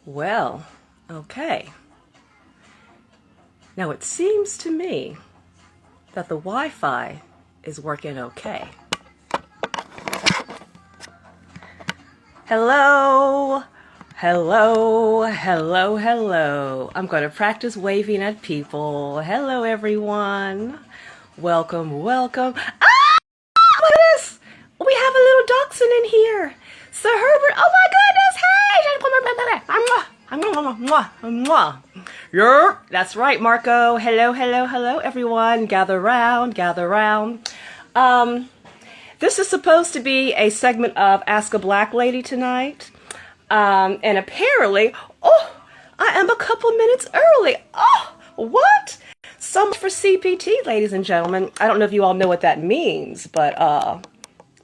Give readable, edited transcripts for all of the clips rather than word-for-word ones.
Well, okay. Now it seems to me that the Wi-Fi is working okay. Hello, hello, hello, hello. I'm going to practice waving at people. Hello, everyone. Welcome, welcome. Ah! Look at this. We have a little dachshund in here. Sir Herbert. Oh my goodness. Hey. Yeah, that's right, Marco. Hello, hello, hello, everyone. Gather round, gather round. This is supposed to be a segment of Ask a Black Lady tonight. And apparently, I am a couple minutes early. Oh, what? So much for CPT, ladies and gentlemen. I don't know if you all know what that means, but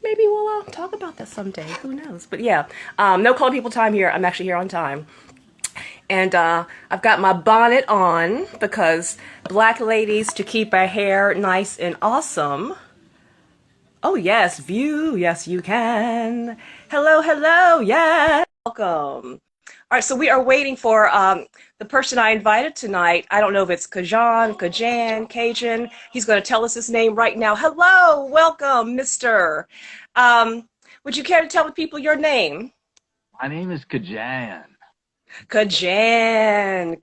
maybe we'll talk about that someday. Who knows? But yeah, no calling people time here. I'm actually here on time. And I've got my bonnet on because black ladies, to keep our hair nice and awesome. Oh yes, view, yes you can. Hello, hello, yes, welcome. All right, so we are waiting for the person I invited tonight. I don't know if it's Kajan, Cajun. He's going to tell us his name right now. Hello, welcome, Mister. Would you care to tell the people your name? My name is Kajan. Kajan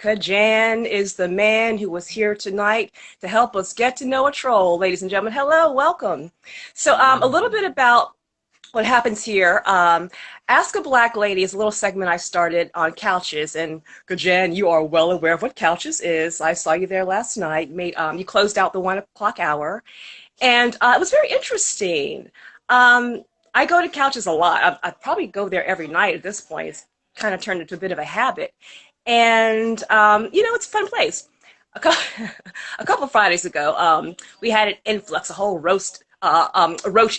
is the man who was here tonight to help us get to know a troll, ladies and gentlemen. Hello, welcome. So a little bit about what happens here. Ask a Black Lady is a little segment I started on couches, and Kajan, you are well aware of what couches is. I saw you there last night. You closed out the 1 o'clock hour, and it was very interesting. I go to couches a lot. I probably go there every night at this point. It's kind of turned into a bit of a habit. And, it's a fun place. A couple of Fridays ago, we had an influx, a whole roach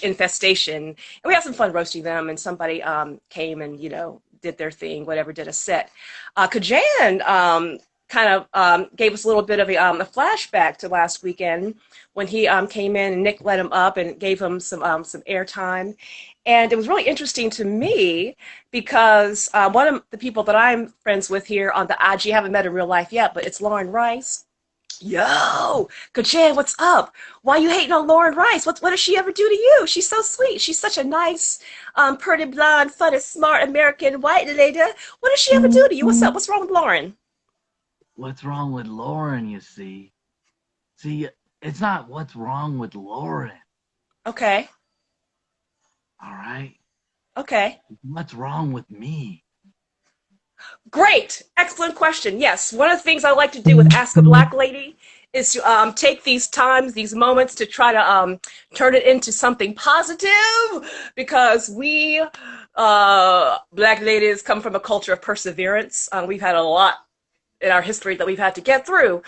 infestation. And we had some fun roasting them, and somebody came and, did their thing, whatever, did a set. Kajan kind of gave us a little bit of a flashback to last weekend when he came in and Nick let him up and gave him some airtime. And it was really interesting to me because one of the people that I'm friends with here on the IG, haven't met in real life yet, but it's Lauren Rice. Yo, Kajan, what's up? Why you hating on Lauren Rice? What does she ever do to you? She's so sweet. She's such a nice, pretty, blonde, funny, smart American white lady. What does she ever do to you? What's up? What's wrong with Lauren? What's wrong with Lauren, you see? See, it's not what's wrong with Lauren. Okay. All right? Okay. What's wrong with me? Great. Excellent question. Yes. One of the things I like to do with Ask a Black Lady is to take these times, these moments to try to turn it into something positive because we, Black ladies, come from a culture of perseverance. We've had a lot in our history that we've had to get through.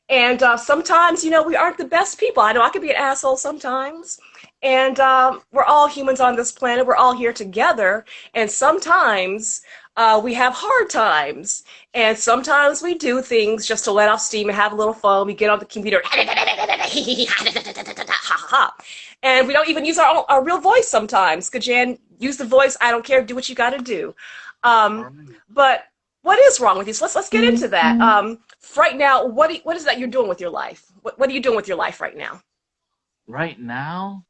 And sometimes, we aren't the best people. I know I could be an asshole sometimes. And we're all humans on this planet. We're all here together. And sometimes we have hard times. And sometimes we do things just to let off steam and have a little fun. We get on the computer. And we don't even use our real voice sometimes. Kajan, use the voice. I don't care. Do what you got to do. But what is wrong with you? So let's get into that. Right now, what is that you're doing with your life? What are you doing with your life right now? Right now,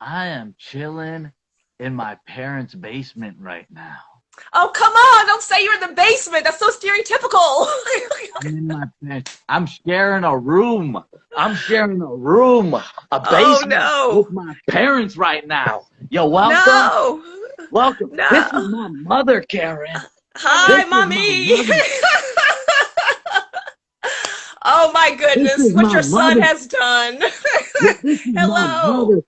I am chilling in my parents' basement right now. Oh, come on. Don't say you're in the basement. That's so stereotypical. I'm sharing a room. I'm sharing a room, a basement Oh, no. with my parents right now. Yo, welcome. No. Welcome. No. This is my mother, Karen. Hi, mommy. Oh, my goodness. What your son has done. Hello. What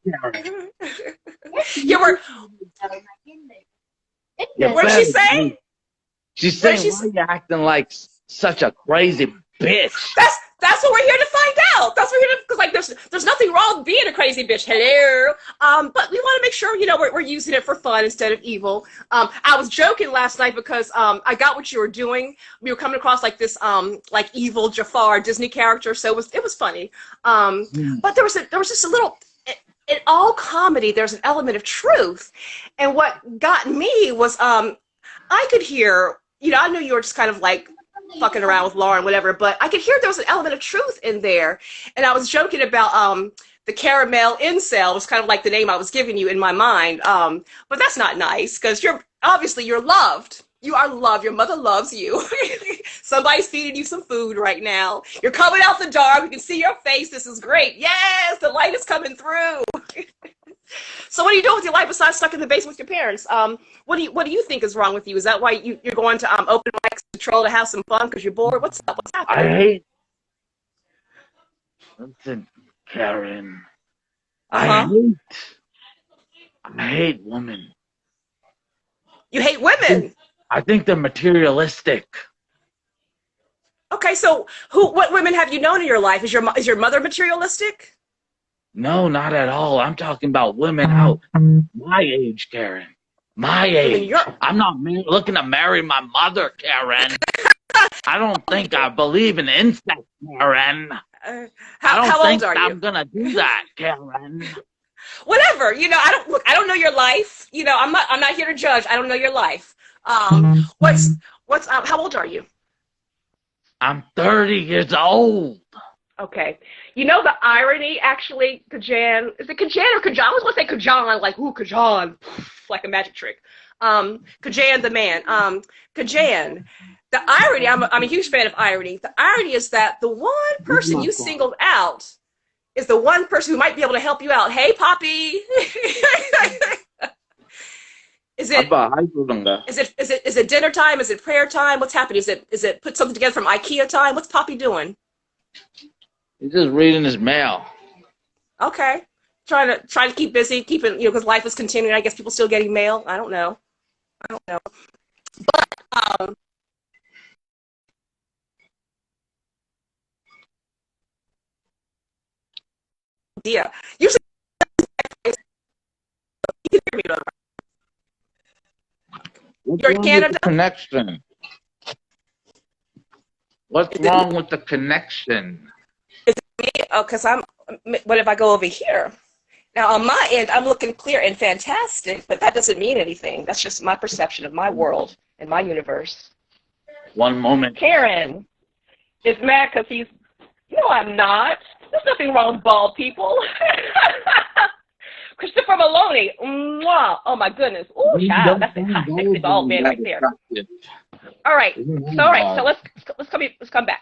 did she say? She said, why are you acting like such a crazy bitch? That's what we're here to find out. That's what we're here to, because like there's nothing wrong with being a crazy bitch. Hello. But we want to make sure, we're using it for fun instead of evil. I was joking last night because I got what you were doing. We were coming across like this like evil Jafar Disney character, so it was funny. But there was just a little, in all comedy, there's an element of truth. And what got me was I could hear I knew you were just kind of like fucking around with Lauren, whatever, but I could hear there was an element of truth in there. And I was joking about the caramel incel was kind of like the name I was giving you in my mind. But that's not nice because you're loved. You are loved. Your mother loves you. Somebody's feeding you some food right now. You're coming out the dark. We can see your face. This is great. Yes, the light is coming through. So what are you doing with your life besides stuck in the basement with your parents? What do you think is wrong with you? Is that why you're going to open mics to troll to have some fun because you're bored? What's up? What's I happening? hate. Listen, Karen. Uh-huh. I hate women. You hate women. I think they're materialistic. Okay, so what women have you known in your life? Is your mother materialistic? No, not at all. I'm talking about women out my age, Karen. My age. I'm not looking to marry my mother, Karen. I don't think I believe in incest, Karen. How old are you? I'm gonna do that, Karen. Whatever. I don't know your life. I'm not here to judge. I don't know your life. How old are you? I'm 30 years old. Okay. The irony, actually, Kajan, is it Kajan or Kajan? I always want to say Kajan, like, ooh, Kajan, like a magic trick. Kajan the man. Kajan, the irony, I'm a huge fan of irony. The irony is that the one person you singled out is the one person who might be able to help you out. Hey, Poppy. Is it dinner time? Is it prayer time? What's happening? Is it put something together from IKEA time? What's Poppy doing? He's just reading his mail. Okay. Trying to keep busy, keeping, because life is continuing. I guess people still getting mail. I don't know. But yeah. Usually you can hear me. You're in Canada? Connection. What's wrong with the connection? Oh, because what if I go over here? Now, on my end, I'm looking clear and fantastic, but that doesn't mean anything. That's just my perception of my world and my universe. One moment. Karen is mad because he's, no, I'm not. There's nothing wrong with bald people. Christopher Maloney. Mwah. Oh, my goodness. Oh, child. That's a hot, sexy bald man right there. All right. So let's come back.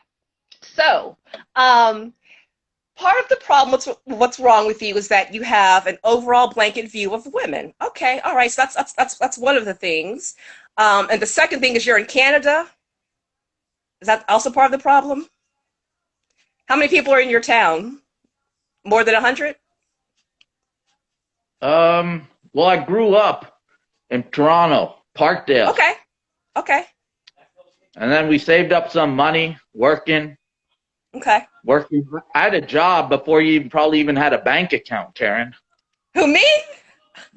So, part of the problem, what's wrong with you is that you have an overall blanket view of women. Okay, all right, so that's one of the things. And the second thing is you're in Canada. Is that also part of the problem? How many people are in your town? More than 100? Well, I grew up in Toronto, Parkdale. Okay. And then we saved up some money working. Okay. I had a job before you probably even had a bank account, Karen. Who, me?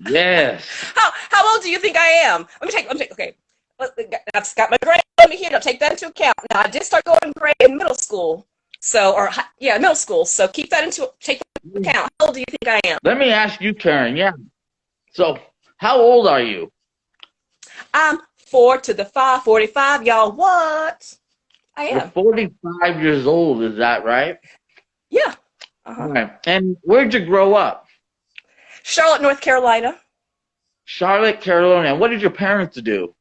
Yes. How old do you think I am? Let me take, okay. I've got my grade on me here. Don't take that into account. Now, I did start going grade in middle school. Middle school. So take that into account. How old do you think I am? Let me ask you, Karen. Yeah. So, how old are you? I'm 4 to the 5, 45. Y'all, what? I am. You're 45 years old, is that right? Yeah. Uh-huh. Okay. And where'd you grow up? Charlotte, North Carolina. Charlotte, Carolina. What did your parents do?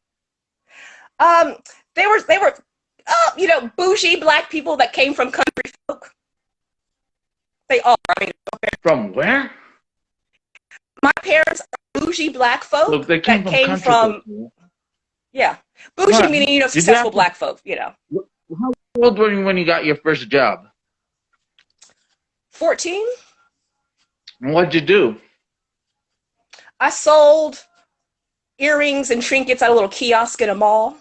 They were bougie black people that came from country folk. They are. From where? My parents are bougie black folk Look, they came from yeah. Bougie meaning, successful black folk, How old were you when you got your first job? 14. And what'd you do? I sold earrings and trinkets at a little kiosk in a mall.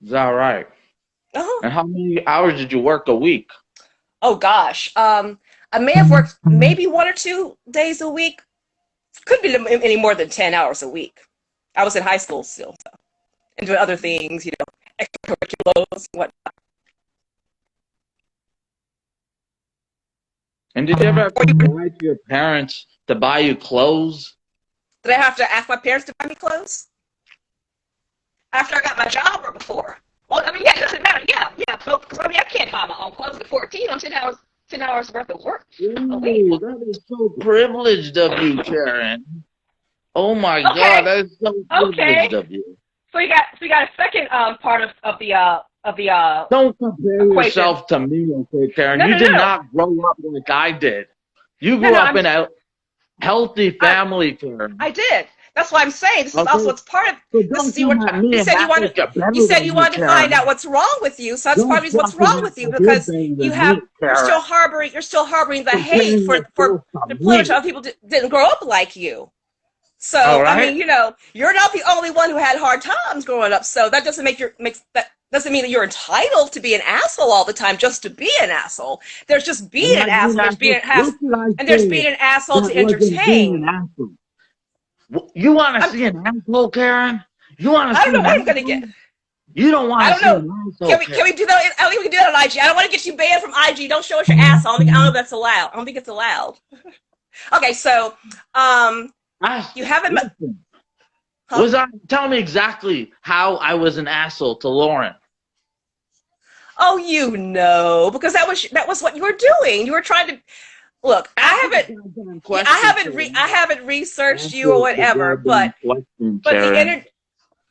Is that right? Uh-huh. And how many hours did you work a week? Oh, gosh. I may have worked maybe 1 or 2 days a week. Couldn't be any more than 10 hours a week. I was in high school still, so. And doing other things, extracurriculars and whatnot. And did you ever have to lie to your parents to buy you clothes? Did I have to ask my parents to buy me clothes? after I got my job or before? Well, I mean, yeah, it doesn't matter. Yeah, yeah. Because I mean, I can't buy my own clothes at 14. I'm 10 hours worth of work a week. Ooh, that is so privileged of you, Karen. Oh my God, Okay, that is so privileged okay. of you. So you got a second part of the Don't compare equation. yourself to me, okay, Karen. No, You no, did no, not grow up like I did. You no, grew no. up in a healthy I family, Karen. I did. That's why I'm saying this is also Okay? it's part of So this don't is you were come at me you and said act like you're you better said than you me, wanted to find out Karen. what's wrong with you. So that's Don't probably what's fucking wrong act with you like you're because better than me, Karen. you're still harboring the hate Comparing for yourself to the privilege me. of people didn't grow up like you. All So I right? mean, you're not the only one who had hard times growing up. So that doesn't makes that doesn't mean that you're entitled to be an asshole all the time just to be an asshole. There's just being I'm an not being asshole. an asshole. What did I There's say being an asshole that to wasn't being an entertain. asshole? You want to I'm, see an asshole, Karen? You want to I don't see know an what I'm gonna get. asshole? You don't I want to don't see know. an Can asshole, we Karen. do that? I don't think we can do that on IG. I don't want to get you banned from IG. Don't show us your asshole. I don't know if that's allowed. I don't think it's allowed. Okay, so you haven't met, Listen, huh? tell me exactly how I was an asshole to Lauren. Oh, because that was what you were doing. You were trying to look. Answer the goddamn question, I Karen. haven't researched you or Answer the whatever, goddamn question, but the Karen. inner.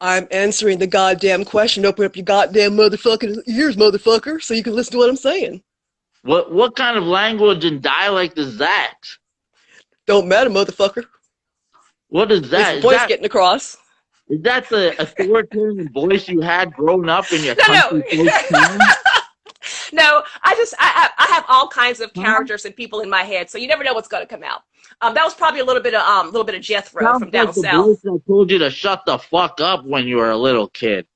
I'm answering the goddamn question. Open up your goddamn motherfucking ears, motherfucker, so you can listen to what I'm saying. What kind of language and dialect is that? Don't matter, motherfucker. What is At least that? the point's getting across. Is that the authoritarian voice you had growing up in your No, country no. place, Karen? No, I have all kinds of Huh? characters and people in my head, so you never know what's going to come out. That was probably a little bit of Jethro Sounds from down like the voice south. that told you to shut the fuck up when you were a little kid.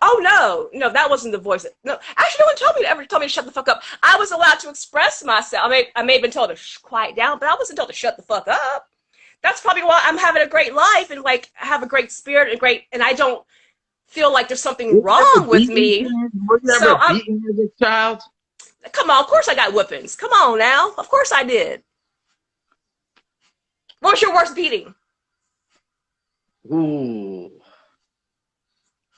Oh no, that wasn't the voice. No, actually, no one told me to shut the fuck up. I was allowed to express myself. I may have been told to quiet down, but I wasn't told to shut the fuck up. That's probably why I'm having a great life and like have a great spirit and I don't feel like there's something Were you ever wrong with beaten, me. Karen? Were you So ever beaten as a child? come on, of course I got whippings. Come on now, of course I did. What was your worst beating? Ooh.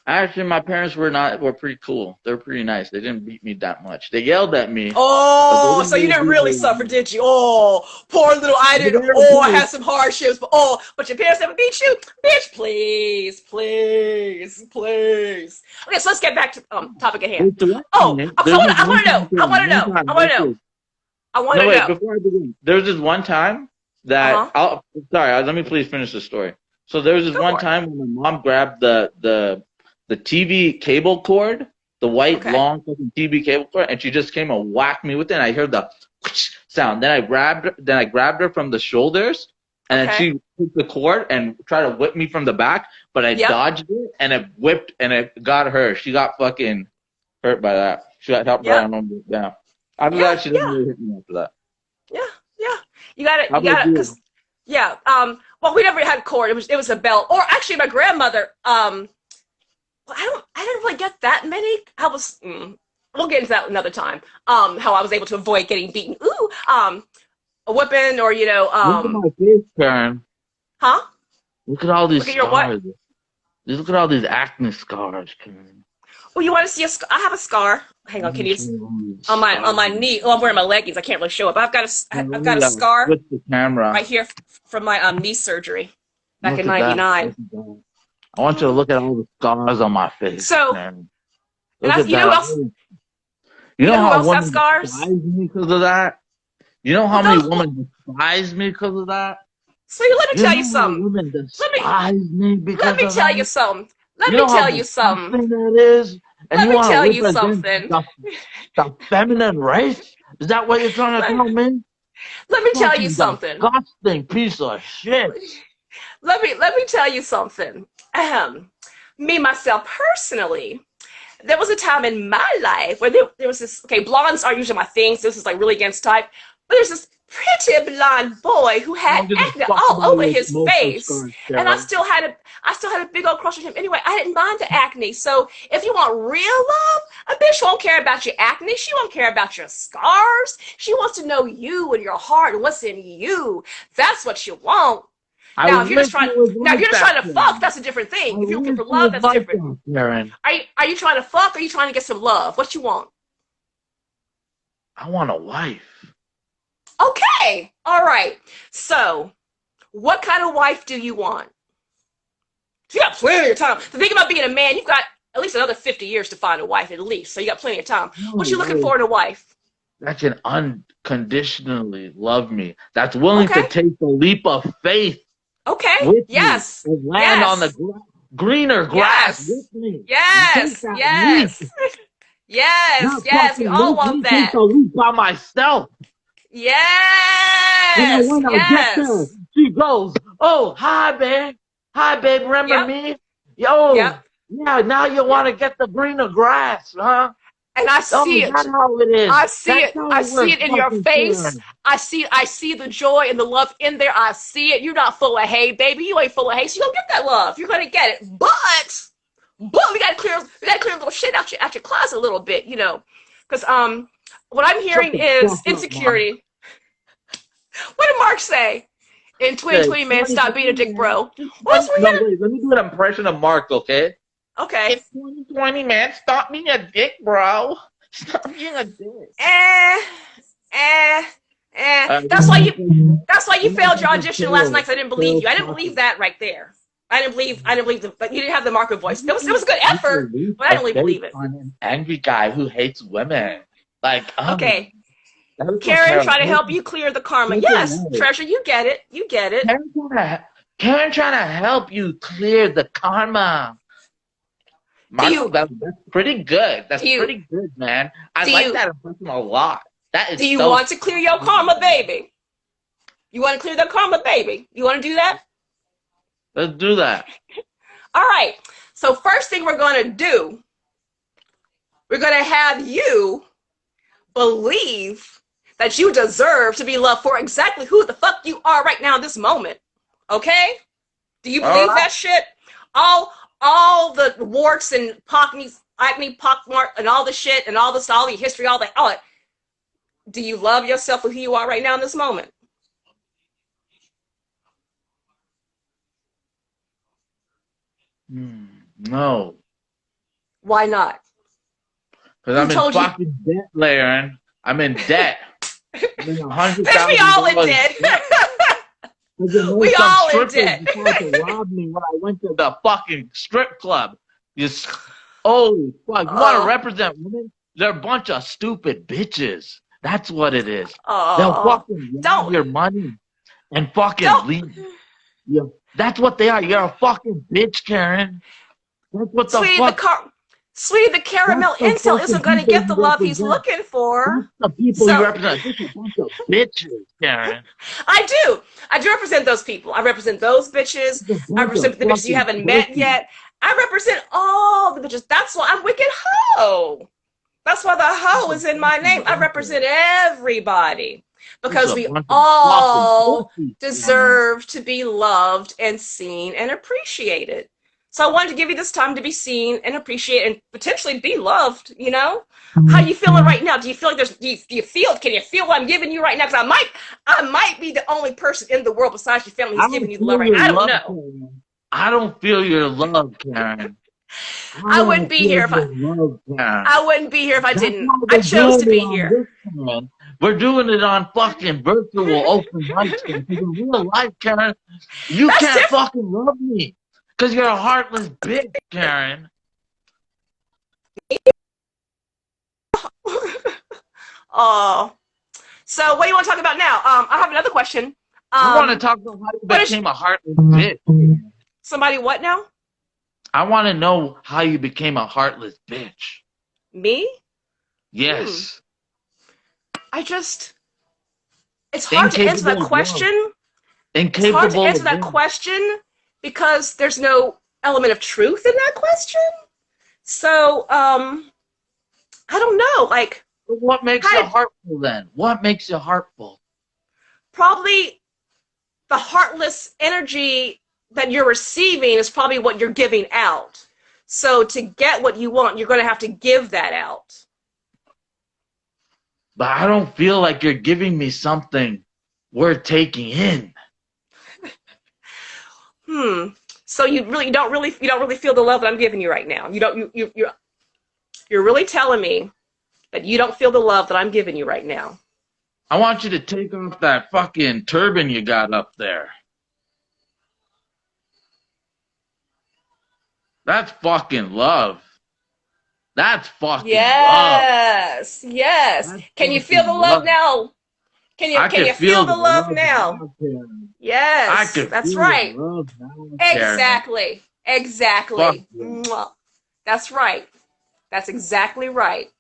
Actually, my parents were pretty cool. They were pretty nice. They didn't beat me that much. They yelled at me, but they Oh, didn't so you really didn't beat really me that suffer, much. did you? Oh, poor little I But didn't. they were Oh, I good. had some hardships, but your parents never beat you, bitch. Please, please, please. Okay, so let's get back to topic at hand. Wait, so Oh, because there's this I want one to know. time, I want Karen, to one know. time, I want to know. actually. I want No, to wait, know. before I begin, there was this one time Uh huh. sorry, let me please finish the story. So there was this Go one for it. time when my mom grabbed the TV cable cord, the white Okay. long fucking TV cable cord, and she just came and whacked me with it. And I heard the sound. Then I grabbed her from the shoulders, and then Okay. she took the cord and tried to whip me from the back, but I Yep. dodged it, and it whipped, and it got her. She got fucking hurt by that. She got helped by Yep. a number. Yeah. After Yeah. that, she didn't Yeah. really hit me after that. Yeah. Yeah. You got it. How You about got it. you? Because yeah. Well, we never had cord. It was a belt. Or actually, my grandmother. Well, I didn't really get that many. We'll get into that another time. How I was able to avoid getting beaten. Ooh, a whipping or Look at my face, Karen. huh? Look at all these Look at your what? scars. Look at all these acne scars, Karen. Oh, you want to see a scar? I have a scar. Hang on, Let can me you show you all these on my scars. knee? Oh, I'm wearing my leggings. I can't really show it, but I've got a scar Switch the camera. right here from my knee surgery back Look in at that. '99. Look at that. I want you to look at all the scars on my face, So, Karen. and Look at you know who that. else? You You know know who how else has women scars? despise me because of that? You know Well, how many women despise me because of that? so let me You tell you know how something. women Let me despise me let because me of tell that? you something. Let You me know how tell you something. disgusting that is? And Let you me want to tell you represent something. the feminine race? Is that what you're trying to Let, tell me? let me tell you Fucking something. disgusting piece of shit. Let me tell you something. Me myself personally, there was a time in my life where there was this. Okay, blondes are usually my thing. So this is like really against type. But there's this pretty blonde boy who I had don't give a acne fuck all about over your his emotional face, scars, and I Karen. still had a big old crush on him. Anyway, I didn't mind the acne. So if you want real love, a bitch won't care about your acne. She won't care about your scars. She wants to know you and your heart and what's in you. That's what you want. I Now, if you're just wish trying, it was now if like you're just that, trying to fuck, Karen. that's a different I thing. If you're looking wish for it love, was that's like different. that, Karen. Are you trying to fuck, or are you trying to get some love? What you want? I want a wife. Okay, all right. So, what kind of wife do you want? You got plenty of time. The thing about being a man, you've got at least another 50 years to find a wife, at least. So you got plenty of time. No, What you looking no. for in a wife? That can unconditionally love me. That's willing to Okay, take the leap of faith okay. with me Yes, and land on the yes, greener grass with yes, me and take yes, that leap. yes, yes, Not yes. We fucking all make want me take that. the leap by myself. And then Yes, when I get there, yes. she goes, "Oh, hi, babe. Hi, babe. Remember Yep, me? Yo, yep, yeah, now you want yep. to get the greener grass, huh? And I Oh, see is that it. how it is? I see That's it. how I it see works, it in your fucking face. Karen. I see the joy and the love in there. I see it. You're not full of hate, baby. You ain't full of hate. So you're gonna get that love. You're gonna get it. But we gotta clear a little shit out your closet a little bit, because what I'm Shut hearing the is fuck up, Mom. insecurity. What did Mark say? In Say 2020, man, 2020, stop being a dick, man. bro. It's What else 20, we no, hear? wait, let me do an impression of Mark, okay? Okay. It's 2020, man. Stop being a dick, bro. Stop being a dick. Eh, eh, eh. Uh, That's why you. you're That's why you not failed your fucking audition last night. sales. 'Cause I didn't believe Sales you. I didn't believe talking. that right there. I didn't believe. I didn't believe you didn't have the Marco voice. It was a good You effort, believe but I a didn't really fake believe it. on an angry guy who hates women. Like, Okay, that was some Karen, try to paranoia. help you clear the karma. Take it Yes, away. Treasure, you get it. You get it. Karen trying to help you clear the karma. Do Marco, you? that's pretty good. That's Do you? pretty good, man. I Do like you? that impression a lot. That is Do you so. want to clear your karma, baby? You want to clear the karma, baby? You want to do that? Let's do that. All right. So first thing we're going to do, we're going to have you believe that you deserve to be loved for exactly who the fuck you are right now in this moment. Okay? Do you All believe right. that shit? All the warts and acne, pockmark, and all the shit, and all the history, all that. All that. Do you love yourself for who you are right now in this moment? No, Why not? because Who I'm in told you? fucking debt, Laren. I'm in debt. I'm in a hundred Bitch, we thousand all in dollars debt. debt. Because you know We some all in strippers debt. decided to rob me when I went to the fucking strip club. Holy fuck! You want to Oh, represent women? They're a bunch of stupid bitches. That's what it is. They'll oh, fucking rob don't, your money and fucking don't. leave. You. That's what they are. You're a fucking bitch, Karen. That's what the Sweetie, the fuck. car, Sweetie, the That's caramel the incel fucking isn't going to people get the you love he's represent. looking for. That's the people you So represent. Just a bunch of bitches, Karen. I do. I do represent those people. I represent those bitches. Just a I bunch of represent the bitches you fucking haven't met pussies. yet. I represent all the bitches. That's why I'm Wicked Hoe. That's why the Just hoe a is in my fucking name. I bunch of represent everybody Just because a we bunch of fucking all pussies, Karen. deserve to be loved and seen and appreciated. So I wanted to give you this time to be seen and appreciated and potentially be loved. How you feeling right now? Do you feel like can you feel what I'm giving you right now? Because I might be the only person in the world besides your family I who's don't giving you the love feel right now. your I don't love, know. Karen. I don't feel your love, Karen. I I wouldn't don't be feel here if your love, Karen. I wouldn't be here if I That's didn't. why I we're chose doing to it be on here. this, Karen. We're doing it on fucking virtual open mics, Karen. Because in real life, Karen, you That's can't different. fucking love me. Because you're a heartless bitch, Karen. Oh, so what do you want to talk about now? I have another question. I want to Um, talk about how you what is became a heartless bitch. somebody what now? I want to know how you became a heartless bitch. Me? Hmm. Yes. I just. It's hard to answer that Incapable of love. question. It's hard to Incapable answer of that love. question because there's no element of truth in that question. So, I don't know. Like, But what makes how you did heartful then? What makes you heartful? probably the heartless energy that you're receiving is probably what you're giving out. So to get what you want, you're going to have to give that out. But I don't feel like you're giving me something worth taking in. So you don't really feel the love that I'm giving you right now. You're really telling me that you don't feel the love that I'm giving you right now. I want you to take off that fucking turban you got up there. That's fucking love. That's fucking love. Yes, yes. That's Can you feel the fucking love love. now? I Can can you feel feel the the love love now? now, Karen. I Yes, can that's feel the right. love now, Karen. Exactly. Fuck Exactly. you. Mwah. That's right. That's exactly right.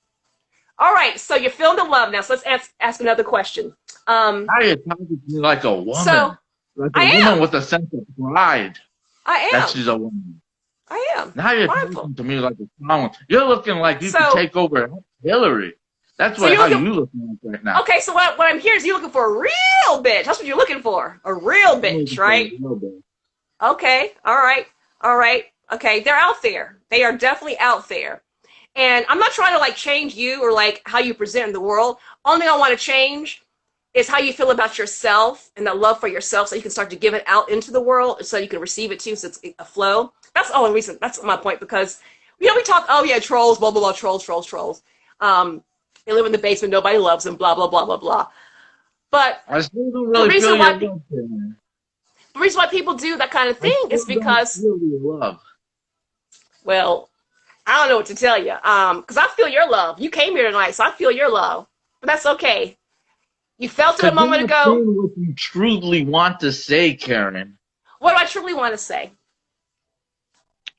All right, so you're feeling the love now. So let's ask another question. Um, Now you're talking to me like a so woman. Like a I woman am. with a sense of pride I that am. she's a woman. I am. Now you're Mindful. talking to me like a strong one. You're looking like you could So take over Hillary. That's so what you're how looking. you looking like right now. Okay, so what I'm hearing is you're looking for a real bitch. That's what you're looking for. A real I'm bitch, looking for a right? real bitch. Okay. All right. All right. Okay. They're out there. They are definitely out there. And I'm not trying to like change you or like how you present in the world. Only thing I want to change is how you feel about yourself and that love for yourself so you can start to give it out into the world so you can receive it too so it's a flow. That's the only reason. That's my point because, we talk, oh yeah, trolls, blah, blah, blah, trolls, trolls, trolls. They live in the basement, nobody loves them, blah, blah, blah, blah, blah. But I still don't the really feel reason your why love, Karen. the reason why people do that kind of I thing still is don't because, feel your love. well, I don't know what to tell you. Because I feel your love. You came here tonight, so I feel your love. But that's okay. You felt it a Because you're moment not ago. saying what you truly want to say, Karen. What do I truly want to say?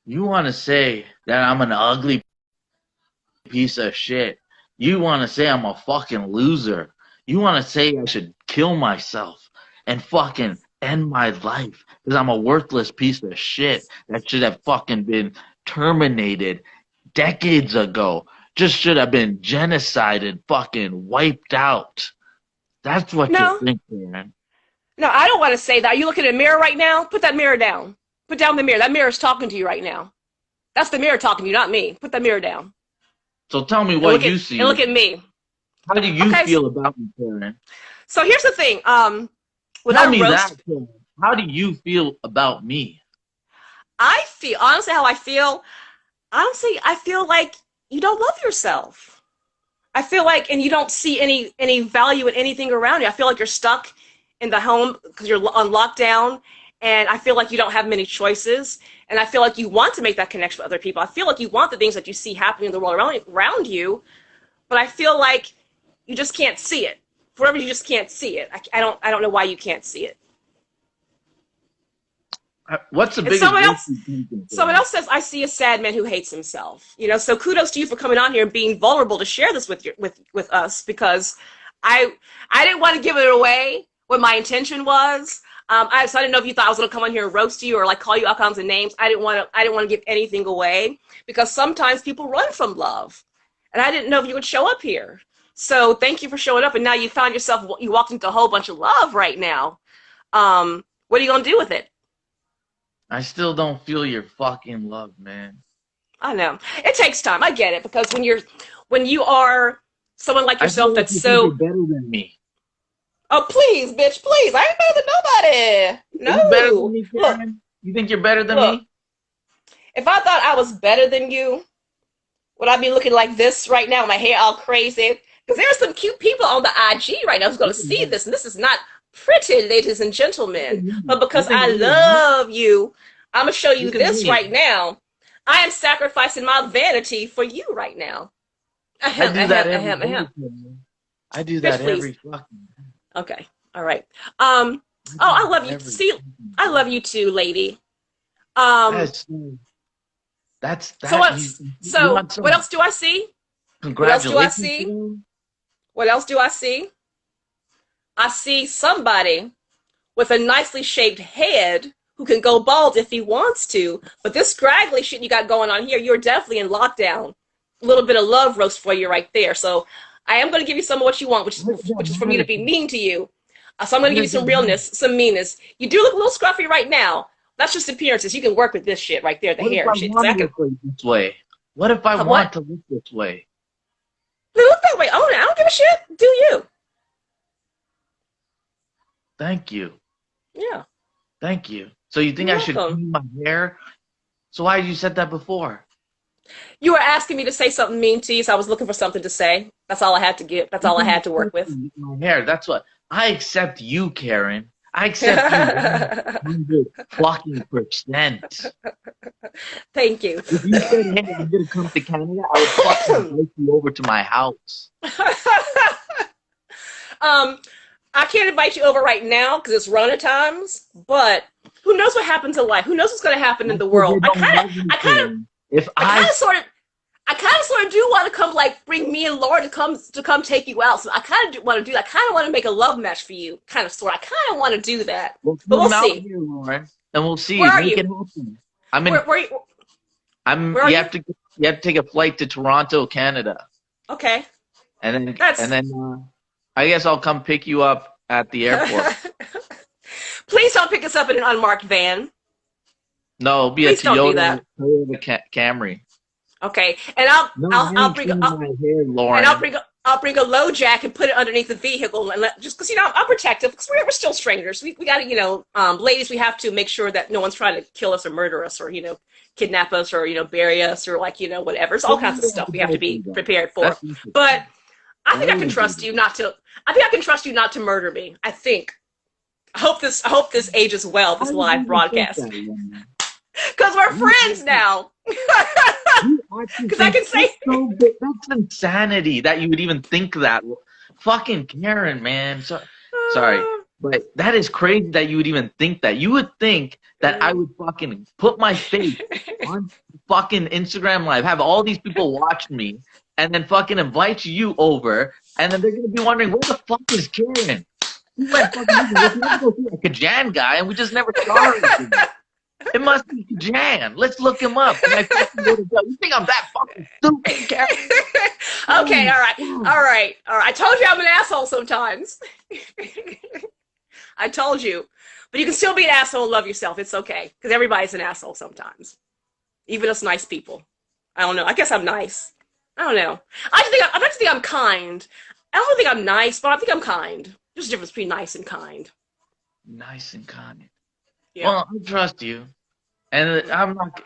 You want to say that I'm an ugly piece of shit. You want to say I'm a fucking loser. You want to say I should kill myself and fucking end my life because I'm a worthless piece of shit that should have fucking been terminated decades ago. Just should have been genocided, fucking wiped out. That's what you No, think, man. no, I don't want to say that. Are you looking in a mirror right now? Put that mirror down. Put down the mirror. That mirror is talking to you right now. That's the mirror talking to you, not me. Put that mirror down So tell me and what you see. look at me. How do you Okay. feel about me, Karen? So here's the thing. Tell Without me that, roast, Karen. How do you feel about me? I feel honestly how I feel. Honestly, I feel like you don't love yourself. I feel like, and you don't see any value in anything around you. I feel like you're stuck in the home because you're on lockdown, and I feel like you don't have many choices. And I feel like you want to make that connection with other people. I feel like you want the things that you see happening in the world around you, but I feel like you just can't see it. For whatever, you just can't see it. I don't know why you can't see it. What's the And biggest risk you taking, someone Karen? else says, I see a sad man who hates himself. So kudos to you for coming on here and being vulnerable to share this with us because I didn't want to give it away what my intention was. So I didn't know if you thought I was going to come on here and roast you or like call you all kinds of names. I didn't want to give anything away because sometimes people run from love, and I didn't know if you would show up here. So thank you for showing up, and now you found yourself, you walked into a whole bunch of love right now. What are you going to do with it? I still don't feel your fucking love, man. I know it takes time. I get it because when you are someone like I feel yourself like that's you think you're so, better than me. oh please, bitch, please, I ain't better than Are you better than nobody. me, No, look, Karen? You think you're better than look. me? If I thought I was better than you, would I be looking like this right now? My hair all crazy? Because there's some cute people on the IG right now who's going Look to at see me. this, and this is not pretty, ladies and Look at gentlemen. me. But because Look at I me. love you, I'm gonna show you Look at this me. right now. I am sacrificing my vanity for you right now. I Ahem, do that ahem, every ahem, day, ahem. Karen. I do Bitch, that please. every fucking day. Okay. All right. I Oh, do I that love you. every See, fucking I day. love you too, lady. Um, That's that's so that what you so want what some else do I see? What else do I congratulations, see? Karen? What else do I see? I see somebody with a nicely shaped head who can go bald if he wants to. But this scraggly shit you got going on here, you're definitely in lockdown. A little bit of love roast for you right there. So I am going to give you some of what you want, What does that which is for me to matter? be mean to you. So I'm going What to give you does some that matter? realness, some meanness. You do look a little scruffy right now. That's just appearances. You can work with this shit right there, the What if hair I and shit. So want I to can look like this way? What if I what? want to look this way? Look that way. Own it. I don't give a shit. Do you? Thank you. Yeah. Thank you. So you think You're I should welcome. comb my hair? So why did you said that before? You were asking me to say something mean to you, so I was looking for something to say. That's all I had to give. That's You all I think had to work with. my hair? That's what I accept you, Karen. I accept you 100% Thank you. If you said, "Hey, I'm gonna come to Canada," I would fucking invite you over to my house. um, I can't invite you over right now because it's Rona times, but who knows what happens in life? Who knows what's going to happen in That's the because world? they don't love me, Karen. If I I kind of sort of, I kind of sort of do want to come, like, bring me and Laura to come take you out. So I kind of want to do that. I kind of want to make a love match for you, kind of sort. I kind of want to do that, will but we'll come out see. here, Lauren, and we'll see. Where are Make you? it happen. I'm in. Where I'm. where are you? You have to take a flight to Toronto, Canada, Okay, and that's. then I guess I'll come pick you up at the airport. Please don't pick us up in an unmarked van. No, it'll be a Please don't do that. Toyota Camry. Okay, and No, I I'll ain't bring trimming my hair, and Lauren. I'll bring a low jack and put it underneath the vehicle and just because I'm protective because we're still strangers. We got to ladies, we have to make sure that no one's trying to kill us or murder us or kidnap us or bury us or whatever. It's all kinds of stuff we have to be prepared for. That's interesting. But I think I can Why trust you not to. I think I can trust you not to murder me. I think. I hope this ages well. This would live you think broadcast that, woman? because we're You friends now. You actually Because I think can say. that's so good. That's insanity that you would even think that. Fucking Karen, man. Sorry, but that is crazy that you would even think that. You would think that I would fucking put my face on fucking Instagram Live, have all these people watch me, and then fucking invite you over, and then they're gonna be wondering where the fuck is Karen? We went fucking let's go see a Kajan guy, and we just never saw him. It must be Jan. Let's look him up. And I fucking go to jail. You think I'm that fucking stupid, Karen? Okay, all right. I told you I'm an asshole sometimes. I told you. But you can still be an asshole and love yourself. It's okay. Because everybody's an asshole sometimes. Even us nice people. I don't know. I guess I'm nice. I don't know. I like to think I'm kind. I don't think I'm nice, but I think I'm kind. There's a difference between nice and kind. Nice and kind. Yeah. Well, I trust you. And I'm not.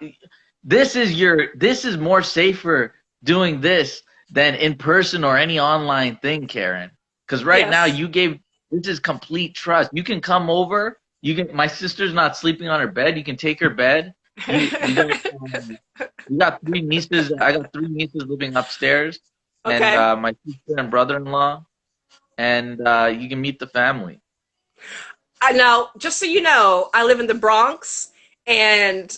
This is more safer doing this than in person or any online thing, Karen. Because right now this is complete trust. You can come over. My sister's not sleeping on her bed. You can take her bed. You got 3 nieces. I got 3 nieces living upstairs, Okay. and my sister and brother-in-law, and you can meet the family. I know. Just so you know, I live in the Bronx, and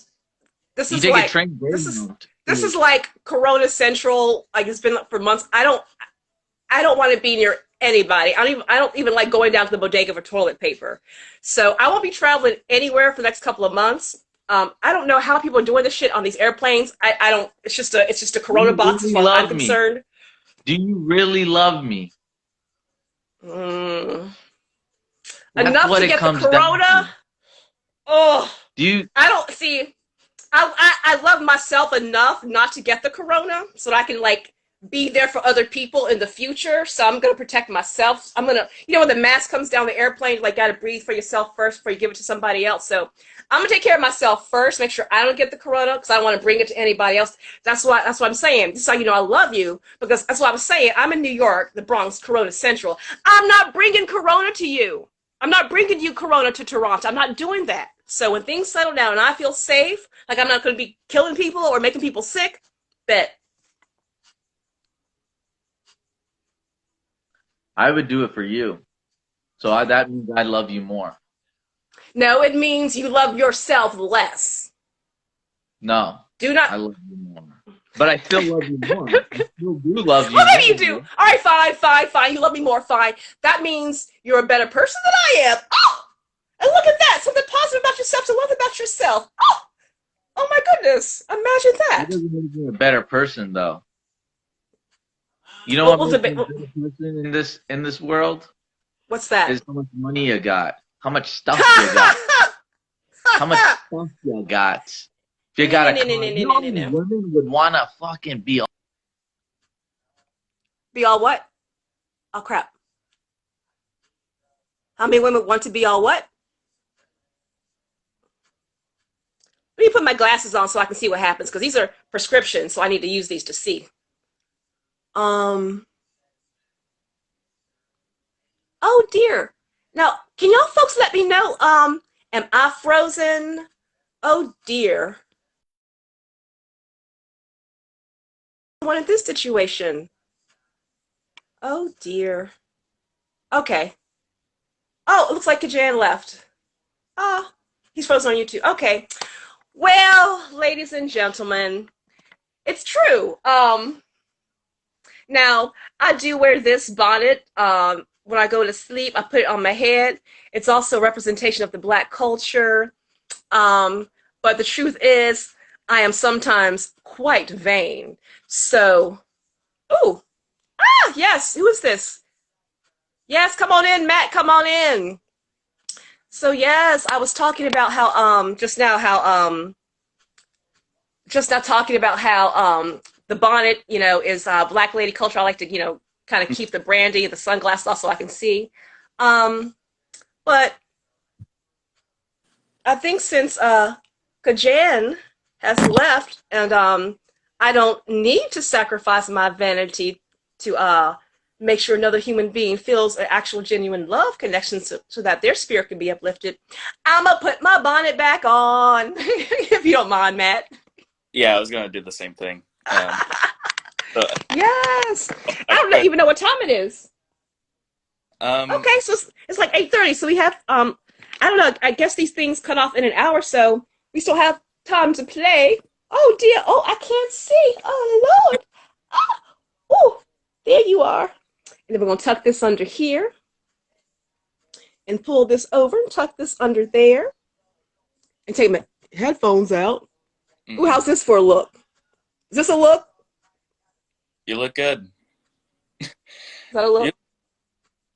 this You is take like a train this is like Corona Central. Like it's been for months. I don't want to be near anybody. I don't even like going down to the bodega for toilet paper. So I won't be traveling anywhere for the next couple of months. I don't know how people are doing this shit on these airplanes. I don't. It's just a Corona box as far as I'm concerned. Do you really love me? Enough to get the Corona. Oh, I don't see. I love myself enough not to get the Corona so that I can like be there for other people in the future. So I'm gonna protect myself. I'm gonna, when the mask comes down the airplane, like gotta breathe for yourself first before you give it to somebody else. So I'm gonna take care of myself first, make sure I don't get the Corona because I don't want to bring it to anybody else. That's what I'm saying. This is how you know I love you, because that's what I was saying. I'm in New York, the Bronx, Corona Central. I'm not bringing Corona to you. I'm not bringing you Corona to Toronto. I'm not doing that. So when things settle down and I feel safe, like I'm not going to be killing people or making people sick, bet. I would do it for you. So that means I love you more. No, it means you love yourself less. No. Do not. I love you more. But I still love you more. I still do love you. Well, maybe you do. All right, fine. You love me more, fine. That means you're a better person than I am. Oh, and look at that. Something positive about yourself to love about yourself. Oh my goodness. Imagine that. That doesn't make me a better person, though. You know what makes me a better person in this world? What's that? Is how much money you got. How much stuff you got. How much stuff you got. If you got a car, women would want to fucking be all... Be all what? Oh, crap. How many women want to be all what? Let me put my glasses on so I can see what happens, because these are prescriptions, so I need to use these to see. Oh dear. Now, can y'all folks let me know? Am I frozen? Oh dear. One in this situation. Oh dear. Okay. Oh, it looks like Kajan left. Ah, he's frozen on YouTube. Okay. Well, ladies and gentlemen, it's true. Now I do wear this bonnet. When I go to sleep, I put it on my head. It's also a representation of the Black culture. But the truth is, I am sometimes quite vain. So, ooh, yes, who is this? Yes, come on in, Matt, come on in. So yes, I was talking about how just now talking about how the bonnet, is Black lady culture. I like to, kind of keep the brandy, the sunglasses off so I can see. But I think since Kajan has left, and I don't need to sacrifice my vanity to make sure another human being feels an actual genuine love connection so that their spirit can be uplifted, I'm going to put my bonnet back on, if you don't mind, Matt. Yeah, I was going to do the same thing. Yes. I don't even know what time it is. Okay, so it's like 8:30, so we have, I don't know, I guess these things cut off in an hour, so we still have time to play. Oh, dear. Oh, I can't see. Oh, Lord. Oh, there you are. And then we're going to tuck this under here and pull this over and tuck this under there and take my headphones out. Ooh, how's this for a look? Is this a look? You look good. Is that a look?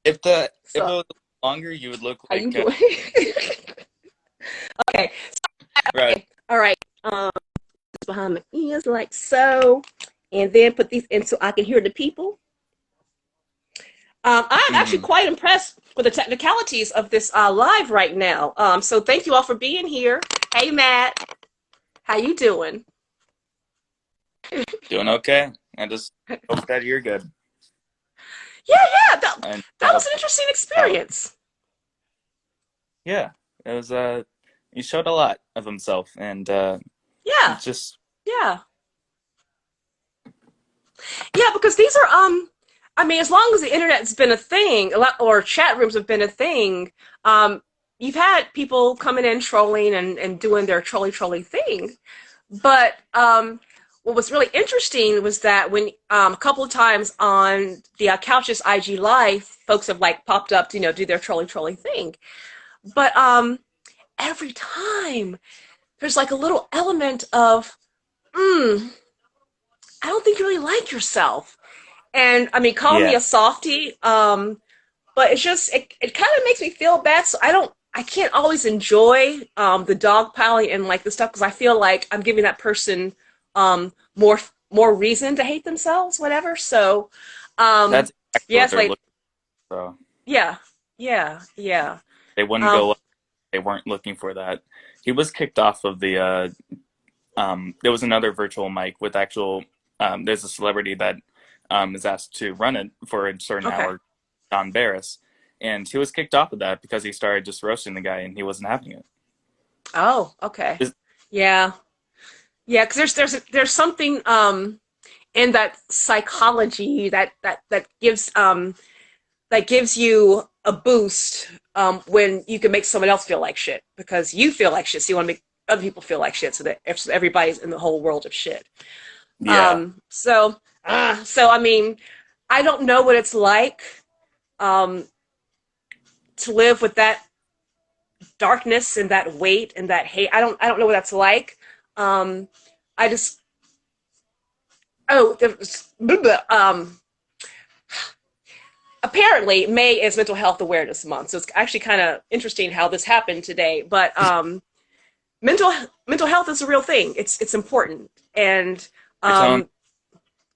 If it was longer, you would look like... How you doing? Okay. Right. Okay. All right. Behind my ears like so. And then put these in so I can hear the people. I'm actually quite impressed with the technicalities of this live right now. So thank you all for being here. Hey, Matt. How you doing? Doing okay. I just hope that you're good. Yeah. That was an interesting experience. Yeah. It was, he showed a lot of himself, and yeah. Just... Yeah. Yeah, because these are, I mean, as long as the internet's been a thing, or chat rooms have been a thing, you've had people coming in trolling and doing their trolly thing. But what was really interesting was that when a couple of times on the Couch's IG Live, folks have like popped up to, do their trolly thing. But every time there's like a little element of, I don't think you really like yourself. And I mean, call me a softie, but it's just, it kind of makes me feel bad. So I can't always enjoy the dogpiling and like the stuff, because I feel like I'm giving that person more reason to hate themselves, whatever. So that's exactly what they're like, looking for, so. Yeah. They wouldn't go. They weren't looking for that. He was kicked off of the. There was another virtual mic with actual. There's a celebrity that is asked to run it for a certain hour, Don Barris, and he was kicked off of that because he started just roasting the guy and he wasn't having it. Oh, okay. Yeah, because there's something in that psychology that gives you a boost when you can make someone else feel like shit, because you feel like shit, so you want to make other people feel like shit, so that everybody's in the whole world of shit. Yeah. So I mean, I don't know what it's like to live with that darkness and that weight and that hate. I don't know what that's like. I just apparently May is Mental Health Awareness Month, so it's actually kind of interesting how this happened today. But mental health is a real thing. It's important, and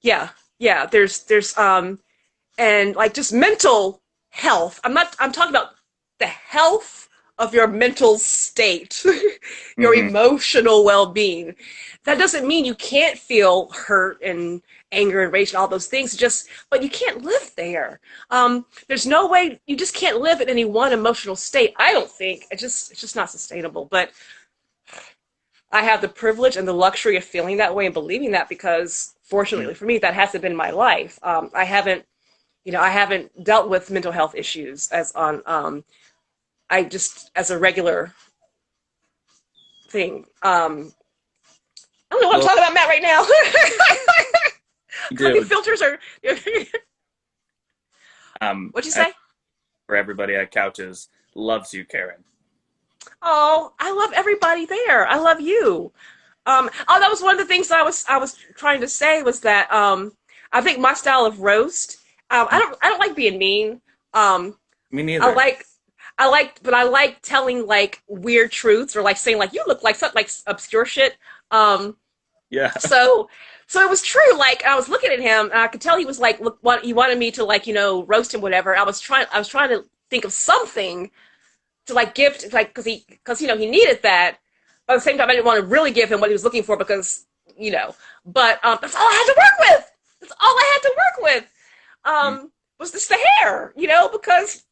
there's and like just mental health. I'm talking about the health of your mental state, your Hmm. emotional well-being. That doesn't mean you can't feel hurt and anger and rage and all those things. But you can't live there. There's no way you just can't live in any one emotional state. I don't think it's just not sustainable. But I have the privilege and the luxury of feeling that way and believing that because, fortunately for me, that hasn't been my life. I haven't dealt with mental health issues I just as a regular thing. I don't know what I'm Well, talking about, Matt, right now. you Cooking do. filters are. What'd you I, say? for everybody at Couches, loves you, Karen. Oh, I love everybody there. I love you. That was one of the things I was trying to say was that I think my style of roast. I don't like being mean. Um, Me I neither. like but I like telling like weird truths or like saying like you look like something like obscure shit. Um, Yeah. so so it was true. Like I was looking at him and I could tell he was like look what he wanted me to like roast him whatever. I was trying to think of something to like give to, like because he needed that. But at the same time, I didn't want to really give him what he was looking for because you know. But that's all I had to work with. That's all I had to work with. Mm, Was just the hair, because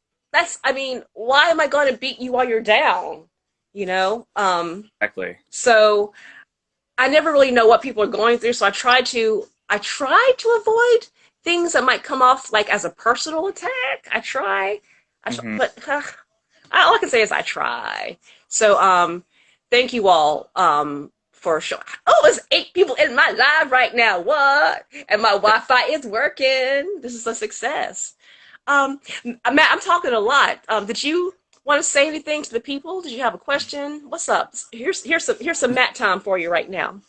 I mean, why am I going to beat you while you're down? You know. exactly. So I never really know what people are going through, so I try to avoid things that might come off like as a personal attack. Hmm. But all I can say is I try. So thank you all for showing. Oh, there's 8 people in my live right now. What? And my Wi-Fi is working. This is a success. Matt, I'm talking a lot. Did you want to say anything to the people? Did you have a question? What's up? Here's some Matt time for you right now.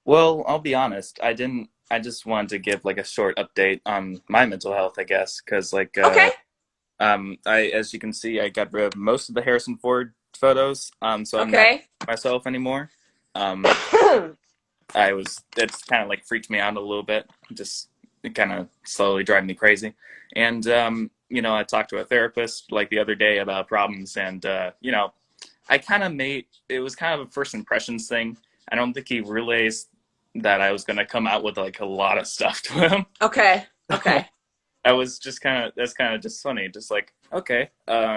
Well, I'll be honest. I didn't. I just wanted to give like a short update on my mental health, I guess, because Okay. as you can see, I got rid of most of the Harrison Ford photos. So I'm not Okay. myself anymore. Um, it's kind of like freaked me out a little bit. Just it kind of slowly driving me crazy. And I talked to a therapist like the other day about problems, and I kind of made it was kind of a first impressions thing. I don't think he realized that I was going to come out with like a lot of stuff to him. Okay. So Okay. I was just that's kind of just funny. Just like, okay,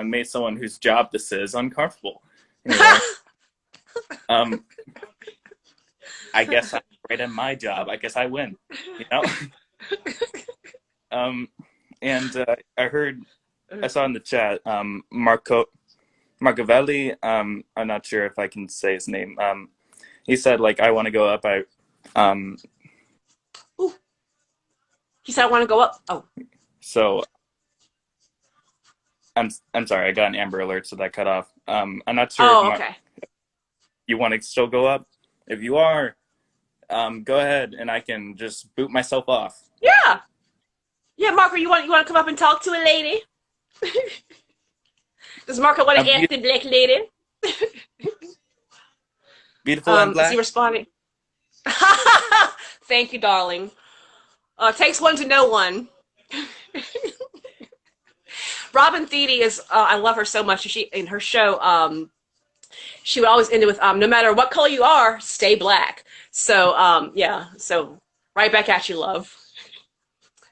made someone whose job this is uncomfortable. Anyway, um, I guess I'm right in my job. I guess I win, you know? Um, and I saw in the chat, Marcovelli, I'm not sure if I can say his name. He said, like, I want to go up. Um, Ooh, he said I want to go up. Oh. so I'm sorry, I got an Amber Alert, so that cut off. I'm not sure if Oh. Okay. you want to still go up. If you are, go ahead, and I can just boot myself off. Yeah. Yeah, Marco, you want to come up and talk to a lady? Does Marco want A to ask the black lady? beautiful and Is he black. responding? Thank you, darling. Takes one to know one. Robin Thede is. I love her so much. She in her show. She would always end it with, "No matter what color you are, stay black." So yeah. So right back at you, love.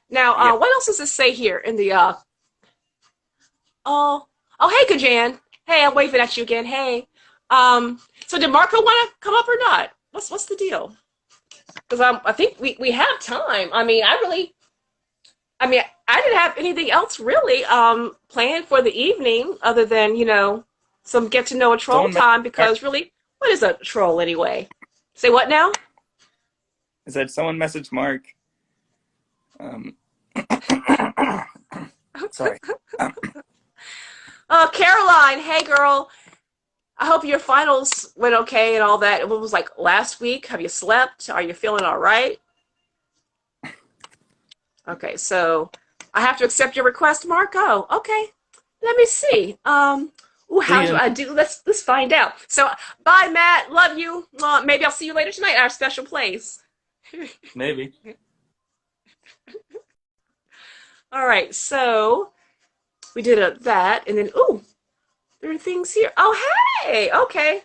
Now, Yeah. what else does this say here in the? Oh, oh, hey, Kajan. Hey, I'm waving at you again. Hey. So did Marco want to come up or not? What's the deal? Because I think we have time. I didn't have anything else really planned for the evening other than, some get to know a troll Someone time messaged because really, what is a troll anyway? Say what now? someone messaged Mark. Um, sorry. Um, Caroline, hey girl. I hope your finals went okay and all that. It was like last week. Have you slept? Are you feeling all right? Okay, so I have to accept your request, Marco. Okay, let me see. Ooh, see how do you. I do? Let's find out. So, bye, Matt. Love you. Maybe I'll see you later tonight at our special place. Maybe. All right, so we did that, and then ooh, There are things here. Oh, hey. Okay.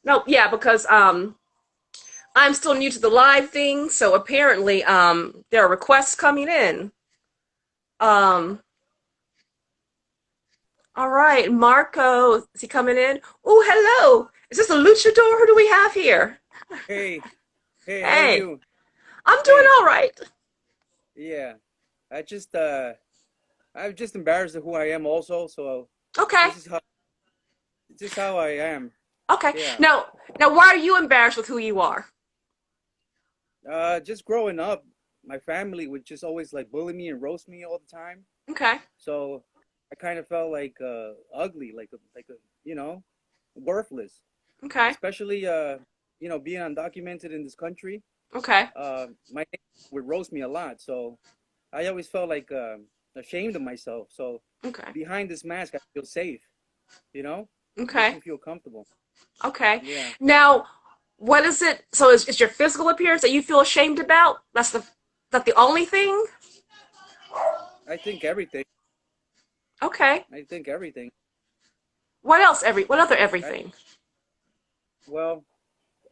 No, yeah, because I'm still new to the live thing, so apparently there are requests coming in. Um all right, Marco, is he coming in? Oh, hello. Is this a luchador? Who do we have here? Hey, hey, how are Hey, you? I'm doing Hey, all right. yeah. I just I'm just embarrassed of who I am also, so Okay. this is how this is how I am. Okay. Yeah. Now why are you embarrassed with who you are? Just growing up, my family would just always like bully me and roast me all the time. Okay. So I kind of felt like ugly, you know, worthless. Okay. Especially being undocumented in this country. Okay. My neighbors would roast me a lot, so I always felt like ashamed of myself. So Okay. behind this mask, I feel safe. You know, makes Okay. me feel comfortable. Okay. Yeah, Now, what is it? So is your physical appearance that you feel ashamed about? That the only thing? I think everything. Okay. I think everything. What else? What other I, everything? well,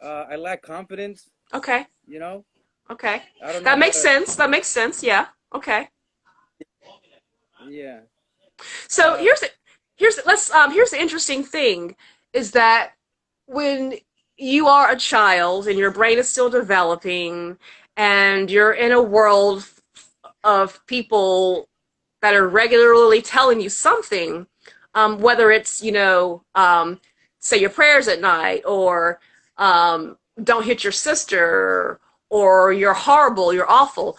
I lack confidence. Okay. You know, Okay. I don't know That how makes to. sense. That makes sense. Yeah. Okay. Yeah. So Uh, here's the interesting thing is that when you are a child and your brain is still developing and you're in a world of people that are regularly telling you something, whether it's, say your prayers at night or don't hit your sister or you're horrible, you're awful,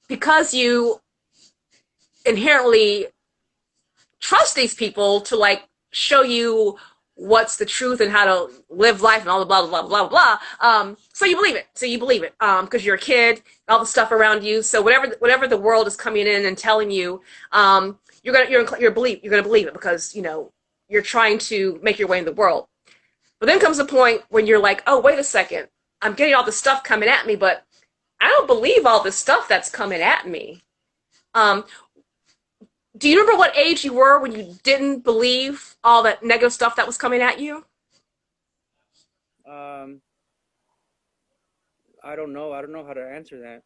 because you inherently trust these people to like show you what's the truth and how to live life and all the blah blah blah blah blah. So you believe it. So you believe it because you're a kid, all the stuff around you. So whatever the world is coming in and telling you, you're gonna believe it because you're trying to make your way in the world. But then comes a point when you're like, oh wait a second, I'm getting all this stuff coming at me, but I don't believe all this stuff that's coming at me. Um, do you remember what age you were when you didn't believe all that negative stuff that was coming at you? um, I don't know. I don't know how to answer that.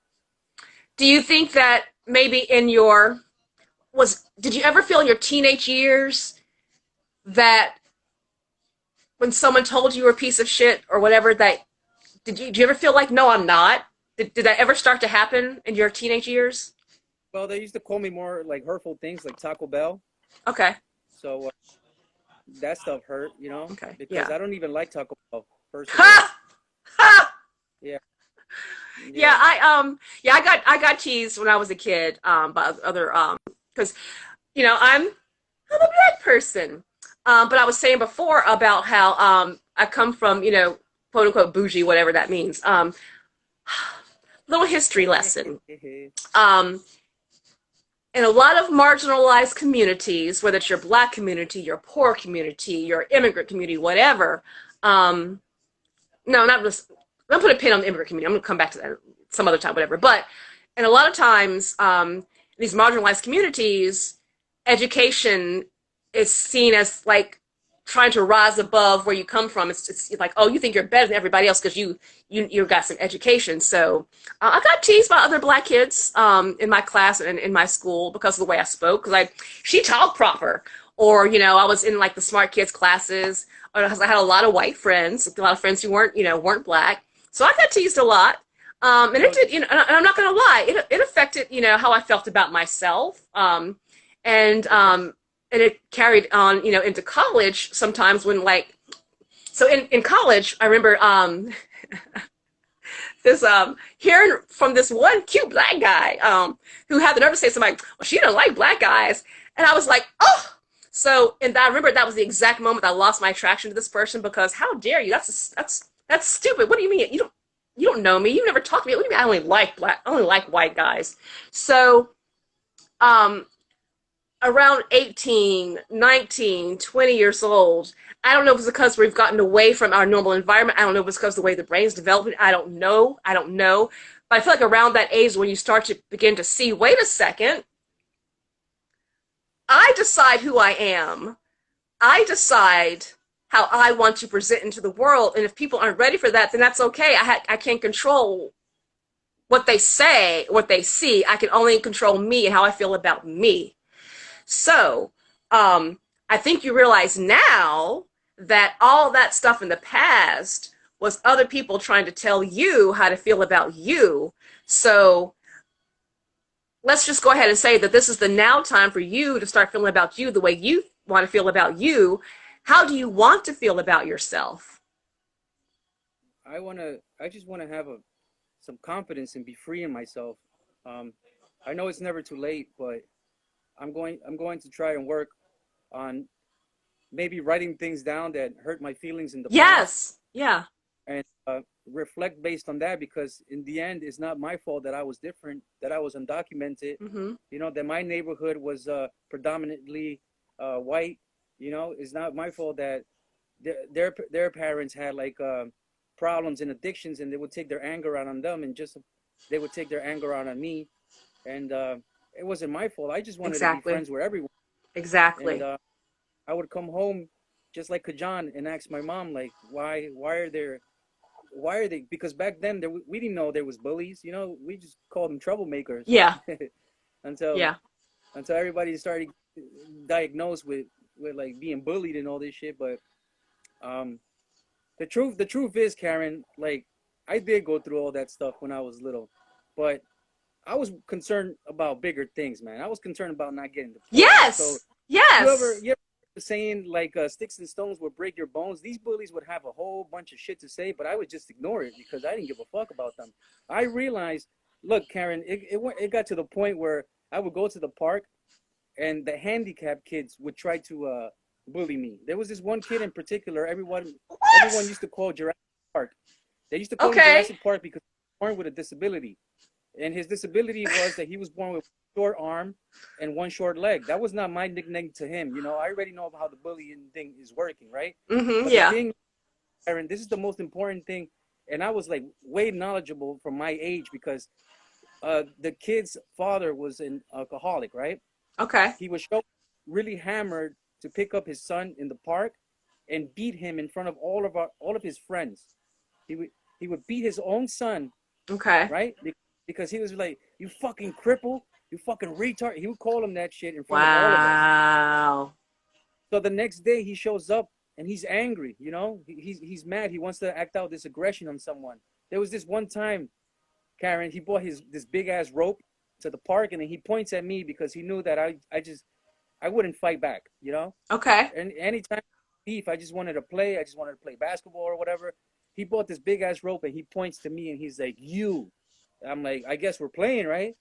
Do you think that maybe in your was did you ever feel in your teenage years that when someone told you were a piece of shit or whatever that did you ever feel like no I'm not? Did that ever start to happen in your teenage years? Well, they used to call me more like hurtful things, like Taco Bell. Okay. So that stuff hurt, Okay. because Yeah. I don't even like Taco Bell, first of all. Ha! Ha! Yeah, Yeah, yeah. I got teased when I was a kid by other because I'm a black person. But I was saying before about how I come from, quote unquote bougie, whatever that means. Little history lesson. Um, in a lot of marginalized communities, whether it's your black community, your poor community, your immigrant community, whatever. Um, no, not just. I'm gonna put a pin on the immigrant community. I'm gonna come back to that some other time, whatever. But and a lot of times, these marginalized communities, education is seen as like trying to rise above where you come from. It's like, oh, you think you're better than everybody else because you got some education. So I got teased by other black kids in my class and in my school because of the way I spoke. Because she talked proper, or I was in like the smart kids classes. Or I had a lot of white friends, a lot of friends who weren't black. So I got teased a lot. And it So, did, and I'm not gonna lie, it affected, how I felt about myself. And and it carried on, into college sometimes when like so in college, I remember this hearing from this one cute black guy who had the nerve to say something like, well, she don't like black guys. And I was like, oh. So, and I remember that was the exact moment I lost my attraction to this person because how dare you? That's stupid. What do you mean? You don't know me. You never talked to me. What do you mean? I only like white guys. So, um, around 18, 19, 20 years old, I don't know if it's because we've gotten away from our normal environment. I don't know if it's because of the way the brain's developing. I don't know. I don't know. But I feel like around that age when you start to begin to see, wait a second, I decide who I am I decide how I want to present into the world. And if people aren't ready for that, then that's okay. I can't control what they say, what they see. I can only control me and how I feel about me. So I think you realize now that all that stuff in the past was other people trying to tell you how to feel about you. So let's just go ahead and say that this is the now time for you to start feeling about you the way you want to feel about you. How do you want to feel about yourself? I just want to have some confidence and be free in myself. I know it's never too late, but I'm going to try and work on maybe writing things down that hurt my feelings in the past. Yes. Yeah. And reflect based on that, because in the end, it's not my fault that I was different, that I was undocumented, you know, that my neighborhood was predominantly white. You know, it's not my fault that their parents had like problems and addictions, and they would take their anger out on them, and just they would take their anger out on me. And it wasn't my fault. I just wanted to be friends with everyone. Exactly. And I would come home just like Kajan and ask my mom, like, why are they? Because back then we didn't know there was bullies. You know, we just called them troublemakers. Yeah. until everybody started diagnosed with like being bullied and all this shit. But the truth is, Karen, like, I did go through all that stuff when I was little, but I was concerned about bigger things, man. I was concerned about not getting deported. Yes. So yes. You ever saying like sticks and stones will break your bones? These bullies would have a whole bunch of shit to say, but I would just ignore it because I didn't give a fuck about them. I realized, look, Karen, it got to the point where I would go to the park and the handicapped kids would try to bully me. There was this one kid in particular, everyone used to call Jurassic Park. They used to call him Jurassic Park because he was born with a disability. And his disability was that he was born with one short arm and one short leg. That was not my nickname to him. You know, I already know how the bullying thing is working, right? Mm-hmm, but yeah. The thing, Aaron, this is the most important thing. And I was like way knowledgeable from my age because the kid's father was an alcoholic, right? Okay. He was really hammered to pick up his son in the park and beat him in front of all of his friends. He would beat his own son. Okay. Right? Because he was like, you fucking cripple, you fucking retard. He would call him that shit in front of all of us. Wow. So the next day he shows up and he's angry, you know? He's mad. He wants to act out this aggression on someone. There was this one time, Karen, he brought this big ass rope to the park, and then he points at me because he knew that I wouldn't fight back, you know? Okay. And anytime beef, I just wanted to play. I just wanted to play basketball or whatever. He brought this big ass rope and he points to me and he's like, you. I'm like, I guess we're playing, right?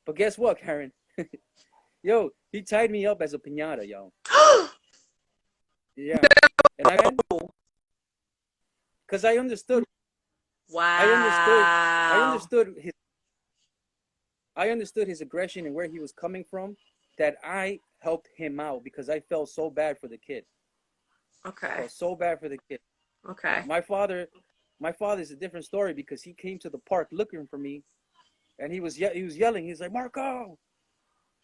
But guess what, Karen? Yo, he tied me up as a piñata, yo. Yeah. And because I understood. Wow. I understood his aggression and where he was coming from, that I helped him out because I felt so bad for the kid. Okay. I felt so bad for the kid. Okay. My father's a different story because he came to the park looking for me, and he was yelling. He's like, Marco,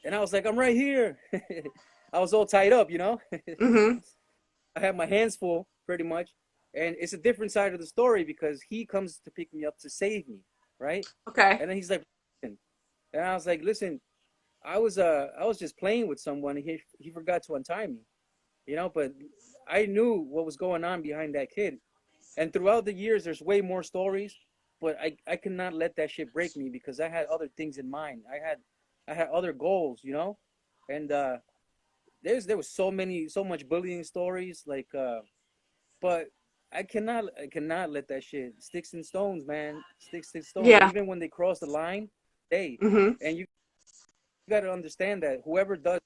and I was like, I'm right here. I was all tied up, you know. Mm-hmm. I had my hands full, pretty much, and it's a different side of the story because he comes to pick me up to save me, right? Okay. And then he's like, and I was like, listen, I was just playing with someone, and he forgot to untie me, you know. But I knew what was going on behind that kid. And throughout the years, there's way more stories, but I cannot let that shit break me because I had other things in mind. I had other goals, you know, and there was so much bullying stories, like, but I cannot let that shit. Sticks and stones, man. Sticks and stones. Yeah. Even when they cross the line, Mm-hmm. and you got to understand that whoever does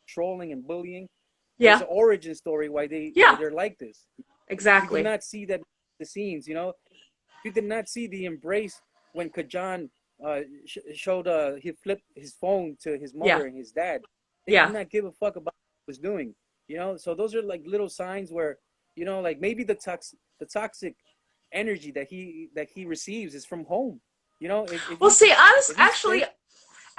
trolling and bullying, Yeah. there's an origin story why they're like this. Exactly. You did not see that the scenes, you know. You did not see the embrace when Kajan showed he flipped his phone to his mother and his dad. They did not give a fuck about what he was doing, you know. So those are like little signs where, you know, like maybe the toxic energy that he receives is from home, you know.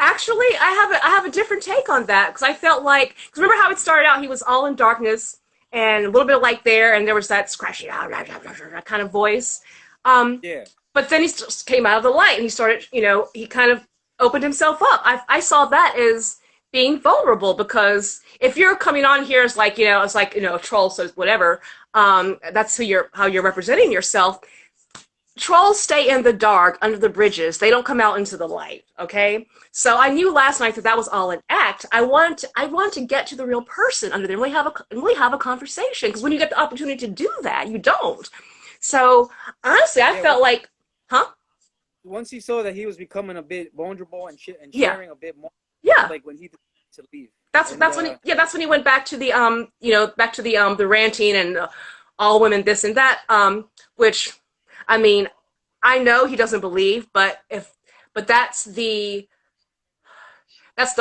Actually, I have a different take on that because I felt like, because remember how it started out, he was all in darkness, and a little bit of light there, and there was that scratchy kind of voice. Yeah. But then he just came out of the light and he started, he kind of opened himself up. I saw that as being vulnerable, because if you're coming on here as like, it's like, a troll, so whatever, that's how you're representing yourself. Trolls stay in the dark under the bridges. They don't come out into the light, okay? So I knew last night that was all an act. I want to get to the real person under there and really have a conversation, because when you get the opportunity to do that, you don't. So honestly, I felt like, once he saw that he was becoming a bit vulnerable and Yeah. sharing a bit more, Yeah. like when he decided to leave. That's when he went back to the the ranting and all women this and that, which, I mean, I know he doesn't believe, but that's the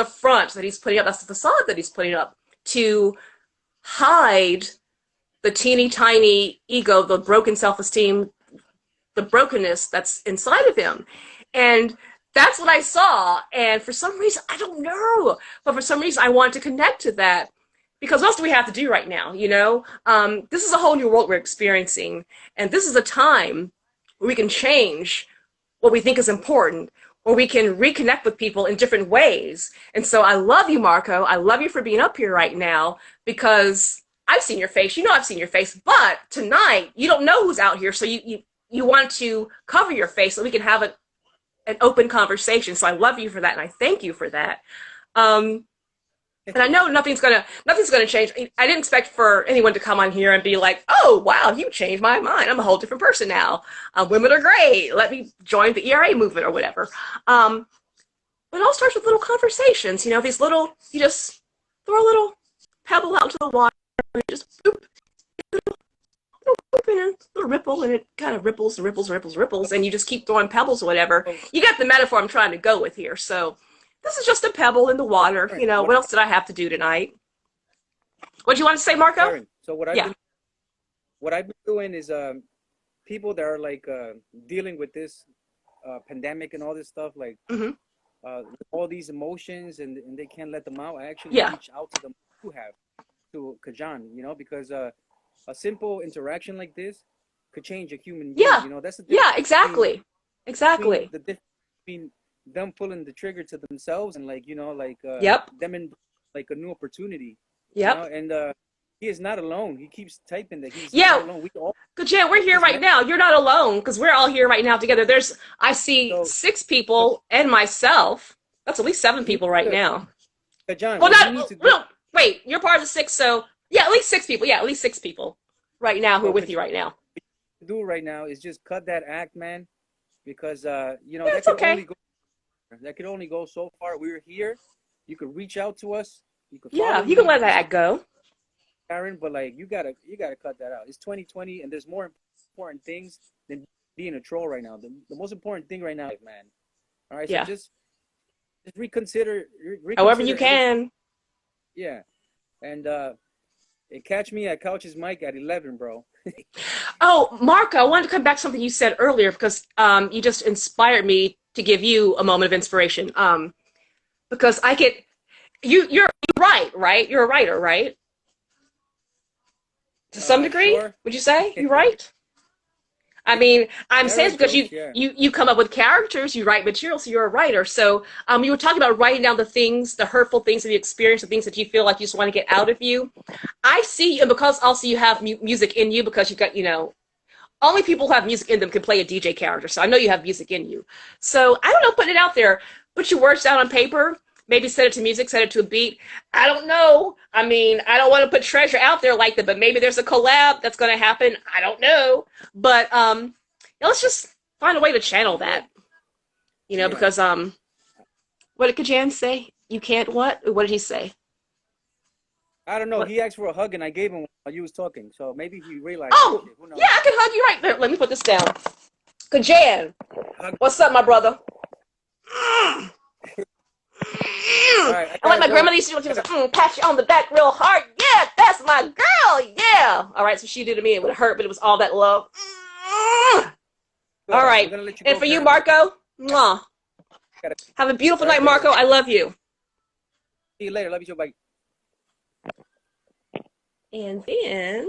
front that he's putting up, that's the facade that he's putting up to hide the teeny tiny ego, the broken self-esteem, the brokenness that's inside of him. And that's what I saw. And for some reason, I don't know, but for some reason I want to connect to that, because what else do we have to do right now? This is a whole new world we're experiencing. And this is a time where we can change what we think is important, where we can reconnect with people in different ways. And so I love you, Marco. I love you for being up here right now, because I've seen your face. I've seen your face. But tonight, you don't know who's out here. So you want to cover your face so we can have an open conversation. So I love you for that, and I thank you for that. And I know nothing's gonna change. I didn't expect for anyone to come on here and be like, "Oh, wow, you changed my mind. I'm a whole different person now. Women are great. Let me join the ERA movement," or whatever. But it all starts with little conversations. These little, you just throw a little pebble out into the water, and you just boop, and a little ripple, and it kind of ripples and ripples and ripples and ripples, and you just keep throwing pebbles or whatever. You get the metaphor I'm trying to go with here. So this is just a pebble in the water. What else did I have to do tonight? What do you want to say, Marco? Aaron, so what I've been doing is people that are like dealing with this pandemic and all this stuff, like all these emotions, and they can't let them out. I actually reach out to them to Kajan, because a simple interaction like this could change a human being. That's the difference. Yeah, exactly. The difference between them pulling the trigger to themselves and them in like a new opportunity. And he is not alone. He keeps typing that he's not alone. Kajan, we're here right now. You're not alone, because we're all here right now together. I see 6 people and myself. That's at least 7 people right now. Kajan, well, wait, you're part of the 6, so yeah, at least 6 people. Yeah, at least 6 people right now who are with you right now. What you do right now is just cut that act, man, because that could only go so far. We're here. You could reach out to us. You can let that act go, Aaron. But you gotta cut that out. It's 2020, and there's more important things than being a troll right now. The most important thing right now, man. All right. So just reconsider. However you can. Yeah, and catch me at Couch's Mic at 11, bro. Oh, Marco, I wanted to come back to something you said earlier, because you just inspired me to give you a moment of inspiration. Because you're right? You're a writer, right? To some degree, sure. Would you say you're right? I mean, I'm saying because you come up with characters, you write material, so you're a writer. So you were talking about writing down the hurtful things that you experience, the things that you feel like you just want to get out of you. I see, and because also you have music in you, because you've got, only people who have music in them can play a DJ character. So I know you have music in you. So I don't know, putting it out there, put your words down on paper, maybe set it to music, set it to a beat. I don't know. I mean, I don't want to put treasure out there like that, but maybe there's a collab that's going to happen. I don't know. But let's just find a way to channel that, because what did Kajan say? You can't what? What did he say? I don't know. He asked for a hug, and I gave him while you was talking. So maybe he realized. Oh, yeah, I can hug you right there. Let me put this down. Kajan, what's up, my brother? Right, I like my grandmother used to do, pat you on the back real hard. Yeah, that's my girl. Yeah. All right, so she did to me. It would hurt, but it was all that love. All right. And for you, Marco, mwah. Have a beautiful night, Marco. I love you. See you later. Love you too. Bye. And then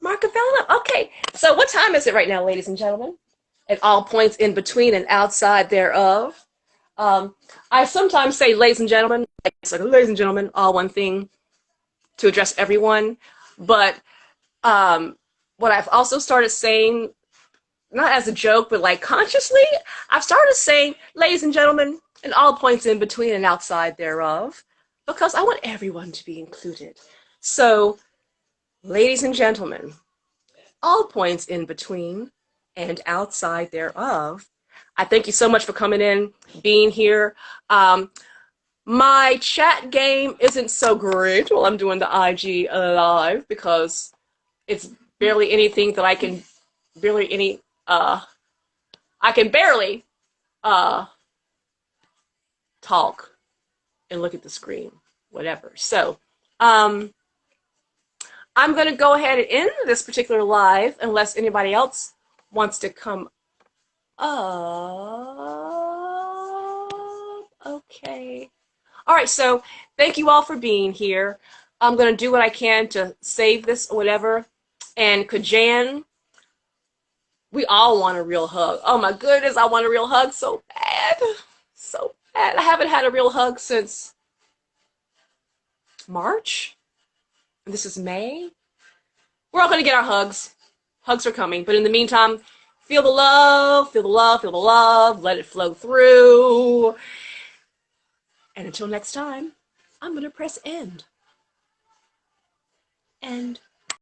Marcavello. Okay, so what time is it right now, ladies and gentlemen? At all points in between and outside thereof. I sometimes say, ladies and gentlemen, ladies and gentlemen, all one thing to address everyone. But what I've also started saying, not as a joke, but like consciously, I've started saying, ladies and gentlemen, and all points in between and outside thereof, because I want everyone to be included. So, ladies and gentlemen, all points in between and outside thereof, I thank you so much for coming in, being here. My chat game isn't so great while I'm doing the IG live because it's barely anything that I can barely talk and look at the screen, whatever. So I'm going to go ahead and end this particular live unless anybody else wants to come up. Okay. All right, so thank you all for being here. I'm going to do what I can to save this or whatever. And Kajan, we all want a real hug. Oh my goodness, I want a real hug so bad. So bad. I haven't had a real hug since March. And this is May. We're all going to get our hugs. Hugs are coming. But in the meantime, feel the love, feel the love, feel the love. Let it flow through. And until next time, I'm going to press end. End.